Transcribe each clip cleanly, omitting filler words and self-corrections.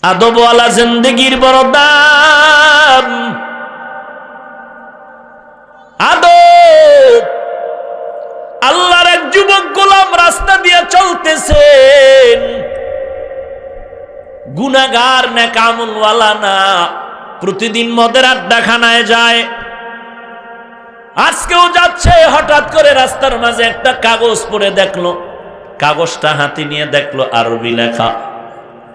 আদবওয়ালা জিন্দেগির বড় দাম। আদব। আল্লাহর এক যুবক গোলাম রাস্তা দিয়ে চলতেছেন, গুনাহগার নেক আমলওয়ালা না, প্রতিদিন মদের আড্ডাখানায় যায়, আজকেও যাচ্ছে। হঠাৎ করে রাস্তার মাঝে একটা কাগজ পড়ে দেখলো, কাগজটা হাতে নিয়ে দেখলো আরবি লেখা।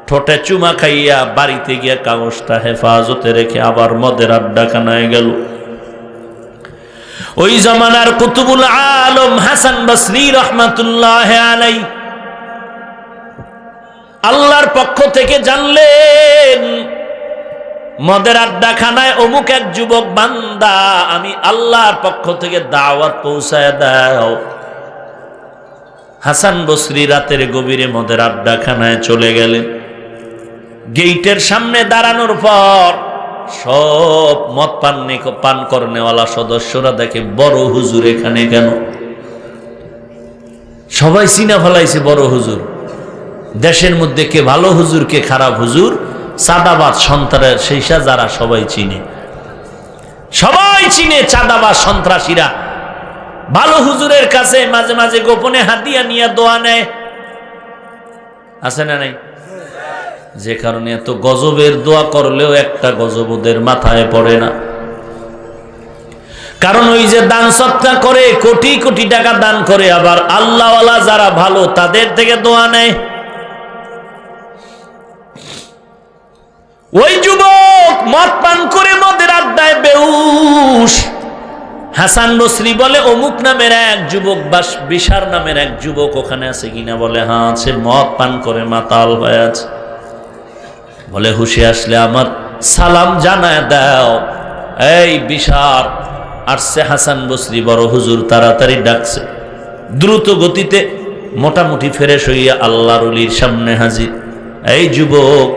ঠোঁটে চুমা খাইয়া বাড়িতে গিয়ে কাগজটা হেফাজতে রেখে আবার মদের আড্ডাখানায় গেল। ওই জামানার কুতুবুল আলম হাসান বসরি রহমাতুল্লাহ আলাইহি আল্লাহর পক্ষ থেকে জানলেন, মদের আড্ডাখানায় অমুক এক যুবক বান্দা, আমি আল্লাহর পক্ষ থেকে দাওয়াত পৌঁছায় দাও। হাসান বসরি রাতের গভীরে মদের আড্ডাখানায় চলে গেলেন। গেইটের সামনে দাঁড়ানোর পর সব মদ পান করনেওয়ালা সদস্যরা দেখে, বড় হুজুর এখানে কেন? সবাই চিনা ফেলাইছে বড় হুজুর। দেশের মধ্যে কে ভালো হুজুর কে খারাপ হুজুর, চাঁদাবাজ সন্ত্রাসের সেইসা যারা সবাই চিনে, সবাই চিনে চাঁদাবাজ সন্ত্রাসীরা। ভালো হুজুরের কাছে মাঝে মাঝে গোপনে হাতিয়া নিয়ে দোয়া নেয়, আছে না নাই? যে কারণে এত গজবের দোয়া করলেও একটা গজব ওদের মাথায় পড়ে না। কারণ ওই যে দান সৎকা করে, কোটি কোটি টাকা দান করে, আবার আল্লাহওয়ালা যারা ভালো তাদের থেকে দোয়া নেয়। ওই যুবক মদ পান করে মদের আড্ডায় বেহুশ। হাসান বসরি বলে, অমুক নামের এক যুবক বা বিশার নামের এক যুবক ওখানে আছে কিনা? বলে হ্যাঁ আছে, মদ পান করে মাতাল হয়ে আছে। বলে হুশে আসলে আমার সালাম জানায় দাও। এই বিশার আসছে হাসান বসরি বড় হুজুর তাড়াতাড়ি ডাকছে। দ্রুত গতিতে মোটামুটি ফ্রেশ হইয়া আল্লাহর ওলির সামনে হাজির। এই যুবক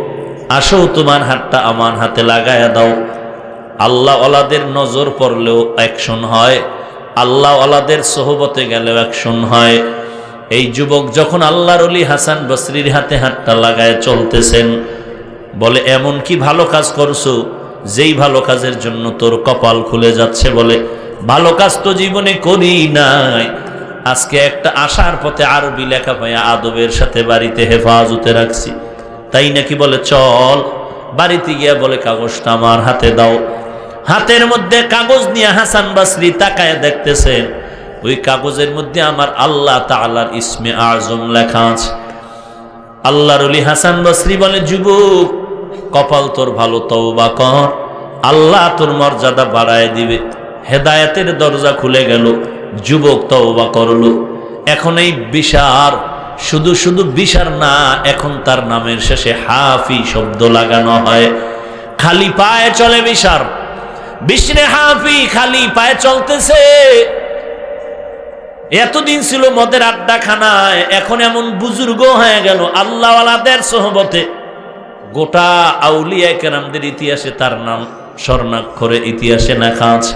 আসো, তোমার হাতটা আমার হাতে লাগায়া দাও। আল্লাহ ওয়ালাদের নজর পড়লেও অ্যাকশন হয়, আল্লাহ ওয়ালাদের সোহবতে গেলেও অ্যাকশন হয়। এই যুবক যখন আল্লাহর ওলি হাসান বসরির হাতে হাতটা লাগায় চলতেছেন, বলে এমন কি ভালো কাজ করছো যেই ভালো কাজের জন্য তোর কপাল খুলে যাচ্ছে? বলে ভালো কাজ তো জীবনে করি নাই, আজকে একটা আসার পথে আরবি লেখা পাইয়া আদবের সাথে বাড়িতে হেফাজতে রাখছি। তাই নাকি? বলে চল। বাড়িতে গিয়া বলে কাগজটা আমার হাতে দাও। হাতের মধ্যে কাগজ নিয়ে হাসান বসরি তাকায় দেখতেছেন, ওই কাগজের মধ্যে আমার আল্লাহ তাআলার ইসমে আজম লেখা আছে। আল্লাহর ওলি হাসান বসরি বলে, যুবক কপাল তোর ভালো, তওবা কর, আল্লাহ তোর মর্যাদা বাড়ায় দিবে। হেদায়েতের দরজা খুলে গেল। যুবক তওবা করলো। এখন এই বিশার শুধু শুধু বিশার না, এখন তার নামের শেষে হাফি শব্দ লাগানো হয়। খালি পায়ে চলে বিশার, বিশরে হাফি, খালি পায়ে চলতেছে। এতদিন ছিল মদের আড্ডাখানায়, এখন এমন বুজুর্গ হয়ে গেল আল্লাহওয়ালাদের সোহবতে। গোটা আউলিয়া কেরামদের ইতিহাসে তার নাম স্বর্ণাক্ষরে ইতিহাসে লেখা আছে।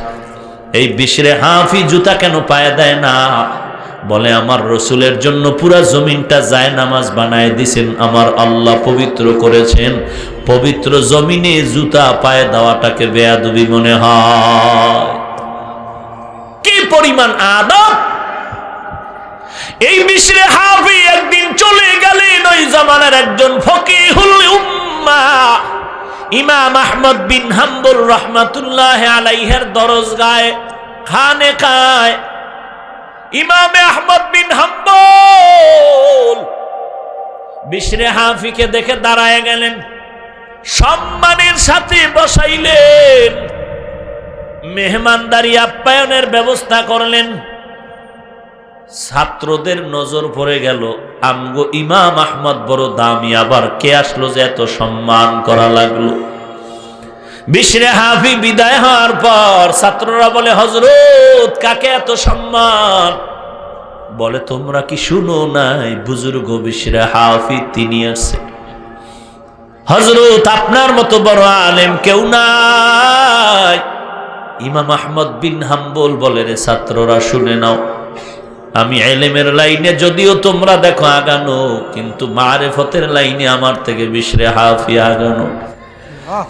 এই বিশরে হাফি জুতা কেন পায়ে দেয় না? বলে আমার রসুলের জন্য পুরা জমিনটা যায় নামাজ বানায় দিছেন, আমার আল্লাহ পবিত্র করেছেন। পবিত্র জমিনে জুতা পায়ে দেওয়াটাকে বেয়াদবি মনে হয়। কি পরিমাণ আদব! এই বিশরে হাফি একদিন চলে গেলেন ওই জামানার একজন ফকিহুল উম্মাহ ইমাম আহমদ বিন হাম্বল রহমাতুল্লাহ আলাইহির দরজগায় খানেকায়। ইমাম আহমদ বিন হাম্বল বিশরে হাফিকে দেখে দাঁড়ায় গেলেন, সম্মানের সাথে বসাইলেন, মেহমানদারি আপ্যায়নের ব্যবস্থা করলেন। ছাত্রদের নজর পড়ে গেল, আমগো ইমাম আহমদ বড় দামি, আবার কে আসলো যে এত সম্মান করা লাগলো। বিশরে হাফি বিদায় হওয়ার পর ছাত্ররা বলে, হযরত কাকে এত সম্মান? বলে তোমরা কি শুনো নাই বুজুর্গ বিশরে হাফি তিনি আছে। হযরত আপনার মতো বড় আলেম কেউ নাই। ইমাম আহমদ বিন হাম্বল বলে, রে ছাত্ররা শুনে নাও, আমি ইলমের লাইনে যদিও তোমরা দেখো আগানো, কিন্তু মারিফতের লাইনে আমার থেকে বিশরে হাফি আগানো।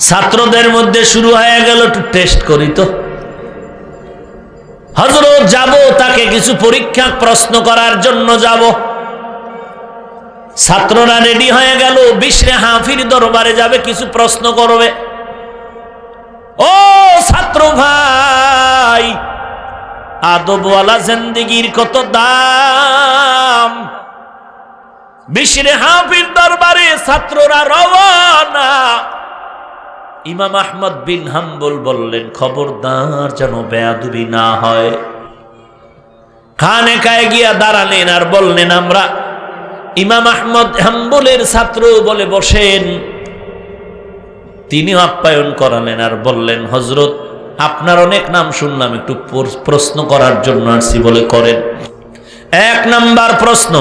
ছাত্রদের মধ্যে শুরু হয়ে গেল, একটু টেস্ট করি তো। হযরত যাব, তাকে কিছু পরীক্ষা প্রশ্ন করার জন্য যাব। ছাত্ররা রেডি হয়ে গেল, বিশরে হাফির দরবারে যাবে, কিছু প্রশ্ন করবে। ও ছাত্র ভাই, আদবওয়ালা জিন্দেগির কত দাম। বিশরে হাফির দরবারে ছাত্ররা রওয়ানা। ইমাম আহমদ বিন হাম্বল বললেন, খবরদার যেন বেয়াদবি না হয়। খানেকায় গিয়া দাঁড়ালেন আর বললেন, আমরা ইমাম আহমদ হাম্বলের ছাত্র, বলে বসেন। তিনি আপ্যায়ন করালেন আর বললেন, হযরত আপনার অনেক নাম শুনলাম, একটু প্রশ্ন করার জন্য আসছি, বলে করেন। 1 নাম্বার প্রশ্ন,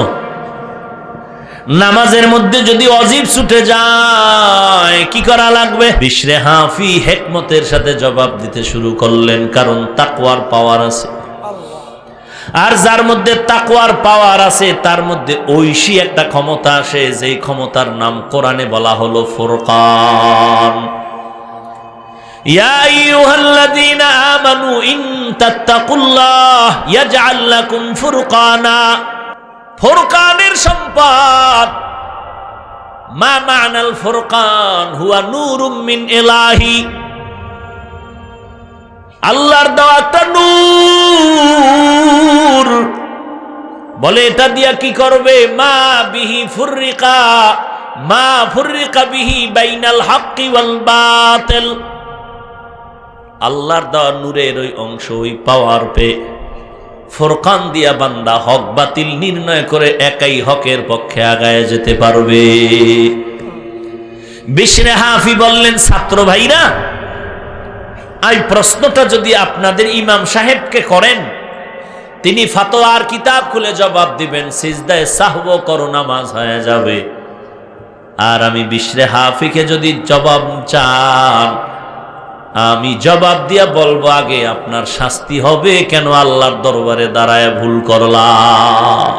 নামাজের মধ্যে যদি অজিব ছুটে যায় কি করা লাগবে? বিশরে হাফি হিকমতের সাথে জবাব দিতে শুরু করলেন, কারণ তাকওয়ার পাওয়ার আছে। আর যার মধ্যে তাকওয়ার পাওয়ার আছে তার মধ্যে ঐশী একটা ক্ষমতা আসে, যেই ক্ষমতার নাম কোরআনে বলা হলো ফুরকান। ইয়া আইয়ুহাল্লাযীনা আমানু ইন তাত্তাকুল্লাহ ইয়াজআল লাকুম ফুরকানা। ফুরকানের সম্পদ, মা মা'নাল ফুরকান হুয়া নূরুম মিন ইলাহি, আল্লাহর দেওয়া একটা নূর। বলে এটা দিয়া কি করবে? মা বিহি ফুররিকা, মা ফুররিকা বিহি বাইনাল হাক্কি ওয়াল বাতিল। আল্লাহর দেওয়া নূরের ওই অংশ, ওই পাওয়ার পে ফুরকান দিয়া বান্দা হক বাতিল নির্ণয় করে একাই হকের পক্ষে আগায় যেতে পারবে। বিশরে হাফি বললেন, ছাত্র ভাইরা, এই প্রশ্নটা যদি আপনাদের ইমাম সাহেবকে করেন, তিনি ফতোয়ার কিতাব খুলে জবাব দিবেন, সিজদায়ে সাহও করো, নামাজ হয়ে যাবে। আর আমি বিশরে হাফিকে যদি জবাব চান, আমি জবাব দিয়া বলবো, আগে আপনার শাস্তি হবে, কেন আল্লাহর দরবারে দাঁড়ায় ভুল করলাম।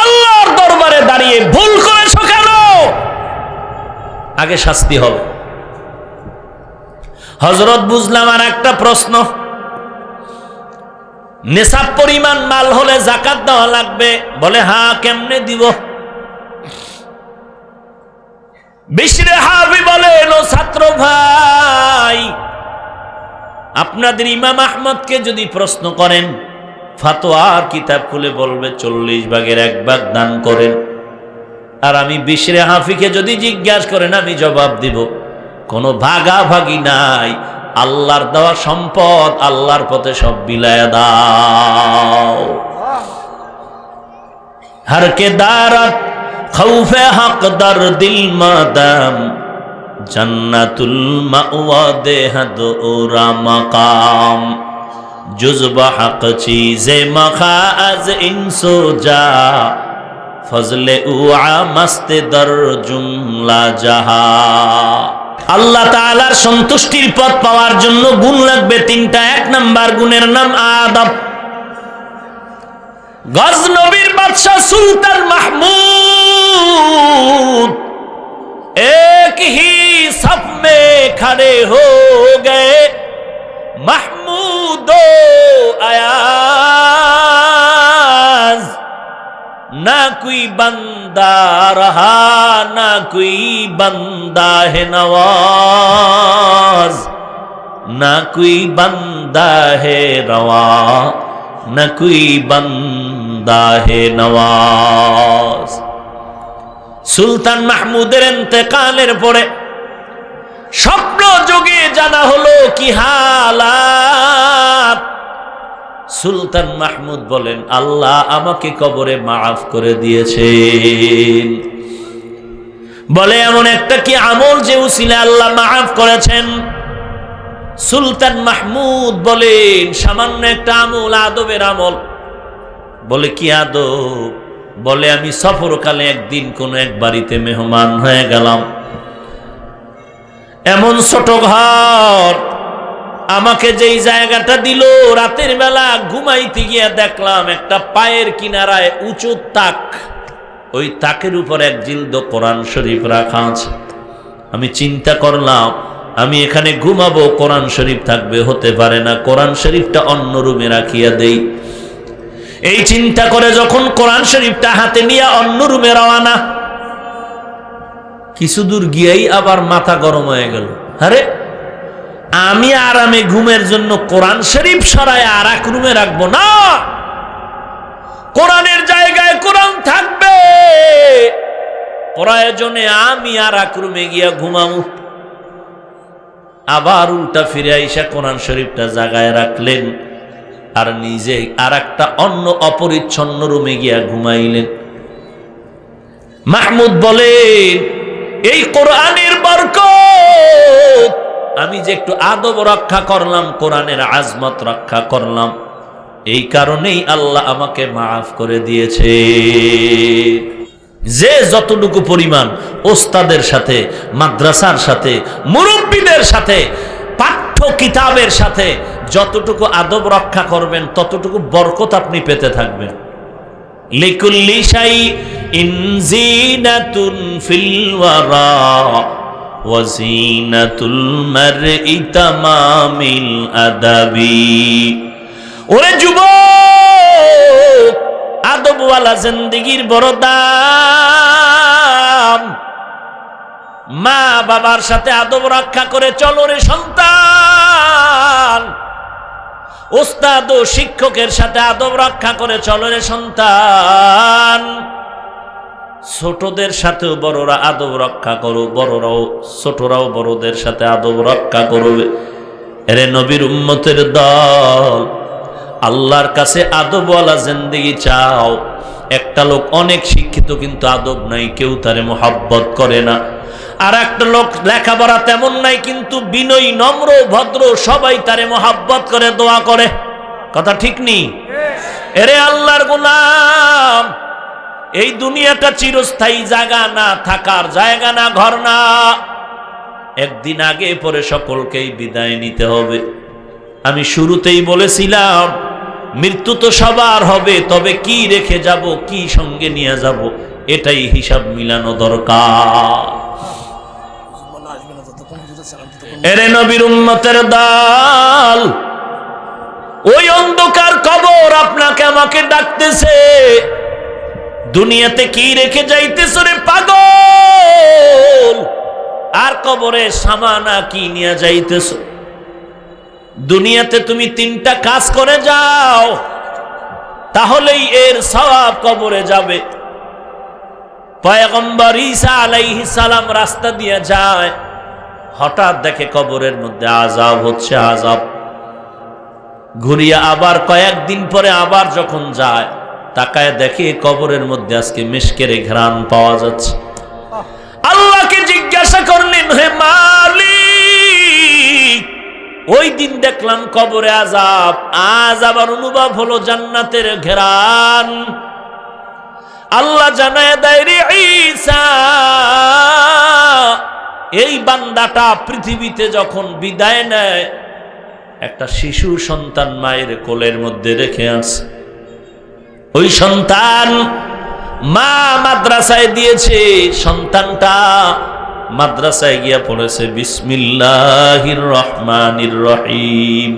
আল্লাহর দরবারে দাঁড়িয়ে ভুল করেছো কেন? আগে শাস্তি হবে। হযরত বুঝলাম আর একটা প্রশ্ন, নিসাব পরিমাণ মাল হলে যাকাত দেওয়া লাগবে। বলে হ্যাঁ, কেমনে দিব? বিশরে হাফি বলেন, ও ছাত্র ভাই, আপনাদের ইমাম আহমদকে যদি প্রশ্ন করেন, ফতোয়ার কিতাব খুলে বলবে 40 ভাগের 1 ভাগ দান করেন। আর আমি বিশরে হাফিকে যদি জিজ্ঞাসা করেন, আমি জবাব দিব, কোনো ভাগাভাগি নাই, আল্লাহর দেওয়া সম্পদ আল্লাহর পথে সব বিলায় দাও। হর কে দারাত খৌফে হক দর দিল মাদাম, জান্নাতুল মাওয়া দেহদ ওরা মাকাম, জুজবা হক চীজে মখাজ ইনসো যা, ফজলে উআ মস্তে দর জুমলা জাহা। আল্লাহ তাআলার সন্তুষ্টির পথ পাওয়ার জন্য গুণ লাগবে 3টা। 1 নাম্বার গুণের নাম আদব। গজনবীর বাদশা সুলতান মাহমুদ एक ही सफ में खड़े हो गए, महमूदो अयाज, ना कोई बंदा रहा ना कोई बंदा है नवाज, ना कोई बंदा है रवा ना कोई बंदा है नवाज। সুলতান মাহমুদের ইন্তেকালের পরে স্বপ্ন যোগে জানা হলো কি হালাত। সুলতান মাহমুদ বলেন, আল্লাহ আমাকে কবরে মাফ করে দিয়েছেন। বলে এমন একটা কি আমল যে উসিলা আল্লাহ মাফ করেছেন? সুলতান মাহমুদ বলেন, সামান্য একটা আমল, আদবের আমল। বলে কি আদব? বলে আমি সফরকালে একদিন কোন এক বাড়িতে মেহমান হয়ে গেলাম। এমন ছোট ঘর, আমাকে যেই জায়গাটা দিল, রাতের বেলা ঘুমাইতে গিয়া দেখলাম একটা পায়ের কিনারায় উঁচু তাক, ওই তাকের উপর এক জিলদ কোরআন শরীফ রাখা আছে। আমি চিন্তা করলাম আমি এখানে ঘুমাবো, কোরআন শরীফ থাকবে, হতে পারে না, কোরআন শরীফটা অন্য রুমে রাখিয়া দেই। এই চিন্তা করে যখন কোরআন শরীফটা হাতে নিয়ে অন্য রুমে রওয়ানা, কিছু দূর গিয়েই আবার মাথা গরম হয়ে গেল। আরে আমি আরামে ঘুমের জন্য কোরআন শরীফ সরায় আর এক রুমে রাখবো না, কোরআনের জায়গায় কোরআন থাকবে, প্রয়োজনে আমি আর এক রুমে গিয়া ঘুমাবো। আবার উল্টা ফিরে আইসা কোরআন শরীফটা জায়গায় রাখলেন আর নিজে আর একটা অন্য অপরিচ্ছন্ন রুমে গিয়া ঘুমাইলেন। মাহমুদ বলেন এই কোরআনের বরকত, আমি যে একটু আদব রক্ষা করলাম, কোরআনের আজমত রক্ষা করলাম, এই কারণেই আল্লাহ আমাকে মাফ করে দিয়েছে। যে যতটুকু পরিমাণ ওস্তাদের সাথে, মাদ্রাসার সাথে, মুরব্বীদের সাথে, পাঠ্য কিতাবের সাথে যতটুকু আদব রক্ষা করবেন ততটুকু বরকত আপনি পেতে থাকবেন। লিকুল্লি শাইইন জিনাতুন ফিল ওয়ারা ওয়া জিনাতুল মারই তামামিল আদাবি। ওরে যুবক, আদবওয়ালা জিন্দেগির বড় দাম। মা বাবার সাথে আদব রক্ষা করে চলো রে সন্তান, ওস্তাদ ও শিক্ষকের সাথে আদব রক্ষা করে চলো রে সন্তান। ছোটদের সাথেও বড়রা আদব রক্ষা করো, বড়রাও ছোটরাও বড়দের সাথে আদব রক্ষা করবে। এরে নবীর উম্মতের দল, আল্লাহর কাছে আদবওয়ালা জিন্দেগি চাও। একটা লোক অনেক শিক্ষিত কিন্তু আদব নাই, কেউ তারে মোহাব্বত করে না। আর একটা লোক লেখাপড়া তেমন নাই কিন্তু বিনয়ী, নম্র, ভদ্র, সবাই তারে মোহাব্বত করে, দোয়া করে। কথা ঠিক নেই? এরে আল্লাহর গোলাম, এই দুনিয়াটা চিরস্থায়ী জায়গা না, থাকার জায়গা না, ঘর না। একদিন আগে পরে সকলকেই বিদায় নিতে হবে। আমি শুরুতেই বলেছিলাম মৃত্যু তো সবার হবে, তবে কি রেখে যাব, কি সঙ্গে নিয়ে যাব, এটাই হিসাব মিলানো দরকার। এরে নবীর উম্মতের দল, ওই অন্ধকার কবর আপনাকে আমাকে ডাকতেছে। দুনিয়াতে কি রেখে যাইতেছ রে পাগল, আর কবরে সামানা কি নিয়ে যাইতেছ? দুনিয়াতে তুমি তিনটা কাজ করে যাও, তাহলেই এর সওয়াব কবরে যাবে। পয়গম্বর ঈসা আলাইহিস সালাম রাস্তা দিয়ে যায়, হঠাৎ দেখে কবরের মধ্যে আযাব হচ্ছে, আযাব। ঘুরিয়া আবার কয়েকদিন পরে আবার যখন যায়, তাকায় দেখে কবরের মধ্যে আজকে মিশকের ঘ্রাণ পাওয়া যাচ্ছে। আল্লাহকে জিজ্ঞাসা করলেন, হে মালিক, ওই দিন দেখলাম কবরে আযাব, আজ আবার অনুভব হলো জান্নাতের ঘ্রাণ। আল্লাহ জানায় দেয়, রে ঈসা, এই বান্দাটা পৃথিবীতে যখন বিদায় নেয়, একটা শিশু সন্তান মায়ের কোলের মধ্যে রেখে আসে। ওই সন্তান মা মাদ্রাসায় দিয়েছে, সন্তানটা মাদ্রাসায় গিয়া পড়েছে বিসমিল্লাহির রহমানির রহিম।